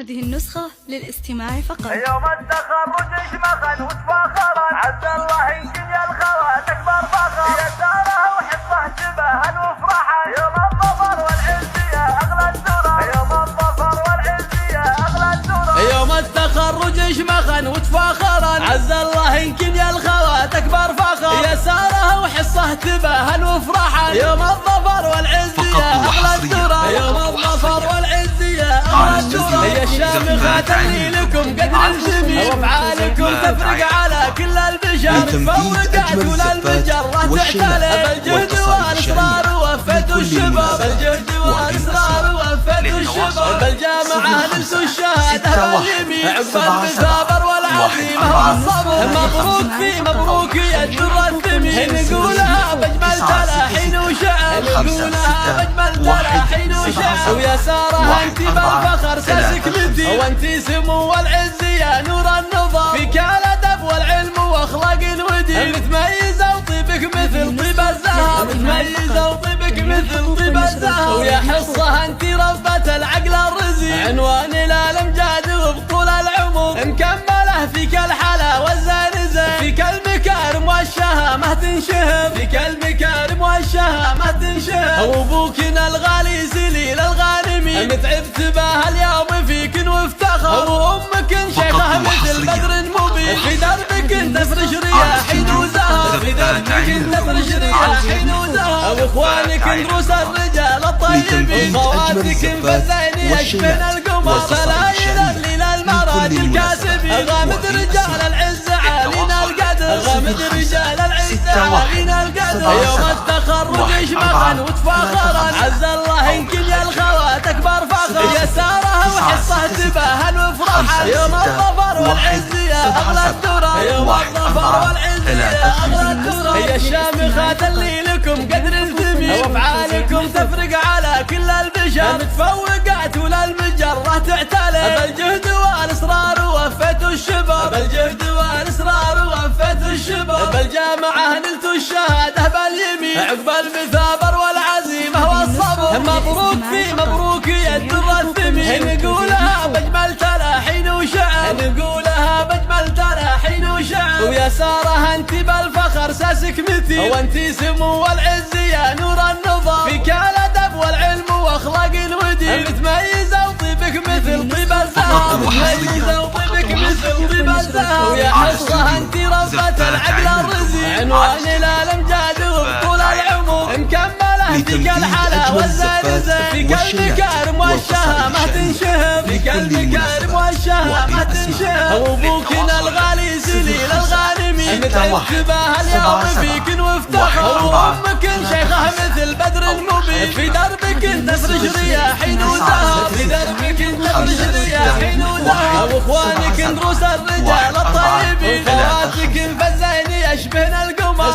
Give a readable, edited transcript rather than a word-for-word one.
هذه النسخة للاستماع فقط. يوم التخرج شمخا وتفاخرا، عز الله ينقل يا الخوات اكبر فخر، يا ساره وحصه شبها وفرحا، يوم الظفر والعز يا اغلى الدرر، يوم الظفر والعز يا اغلى الدرر. يوم التخرج شمخا وتفاخرا، عز الله ينقل يا الخوات اكبر فخر، يا ساره وحصه تباها وفرحا، يوم الظفر والعز يا اغلى الدرر، يوم الظفر والعز يا اغلى الدرر. يا الشامخات اللي لكم قدر الجميل، وافعالكم تفرق على كل البشر، فوقات ولا المجره تعتلى، بالجهد والاصرار وفت الشباب، بالجهد والاصرار وفت الشباب، بالجامعه نلسوا الشهاده باليمين، عقب المثابر والعزيمه والصبر، مبروك في مبروك يا الدر الثمين، نقولها باجمل تلاحين وشعر، نقولها باجمل تلاحين وشعر، ويا ساره انت بالفخر ساسك مدين، وانت سمو والعز يا نور النظام، فيك الادب والعلم واخلاق الودين، متميزه وطيبك مثل طيب الزهر، متميزه وطيبك مثل طيب الزهر، ويا حصه انت ربة العقل الرزين، عنوان الامجاد وبطول العمر، مكمله فيك الحلا والزانزه، فيك المكارم والشهامه تنشهر، فيك المكارم والشهامه تنشهر، وابوكنا الغالي سليل الغانمي، متعبت بها اليوم فيك وافتخر، وامك شيخه مثل بدر مبين، في دربك تفرش رياحين وزهر، في دربك تفرش رياحين وزهر، واخوانك دروس الرجال الطيبين، خواتك فزين يشبهن القمر، سلايل الليل المراد الكاسبين، غامد رجال العز علينا القدر، غامد رجال العز علينا القدر. يوم التخرج شمخا وتفاخرا، عز الله ينقل يا الخوات اكبر فخر، يا ساره وحصه تباها وفرحا، يوم الظفر والعز يا اغلى الدرر، يوم الظفر والعز يا اغلى الدرر. يا الشامخات اللي لكم قدر الثمين، وافعالكم تفرق على كل البشر، متفوقات ولا المجره تعتلى، بالجهد والاصرار وفت الشباب، بالجهد والاصرار وفت الشباب، بالجامعه نلتوا الشهاده باليمين، عقب المثابر والعزيمه والصبر، مبروك في مبروك يا الدر الثمين، نقولها باجمل تلاحين وشعر، نقولها باجمل تلاحين وشعر، ويا ساره انت بالفخر ساسك متين، وانت سمو والعز يا نور النظام، فيك الادب والعلم واخلاق الودين، متميزه وطيبك مثل طيب الزهر، متميزه وطيبك مثل طيب الزهر، ويا حصه انت ربة العقل الرزين، عنوان الامجاد وبطول العمر، مكمله فيك الحلا والزانزه، فيك المكارم والشهامه تنشهر، فيك المكارم والشهامه تنشهر، وابوكنا الغالي سليل الغانمي، متعبت بها اليوم فيك وافتخر، وامك شيخه مثل بدر مبين، في دربك تفرش رياحين وزهر، في دربك تفرش رياحين وزهر، واخوانك دروس الرجال الطيبين، خواتك فزين يشبهن القمر،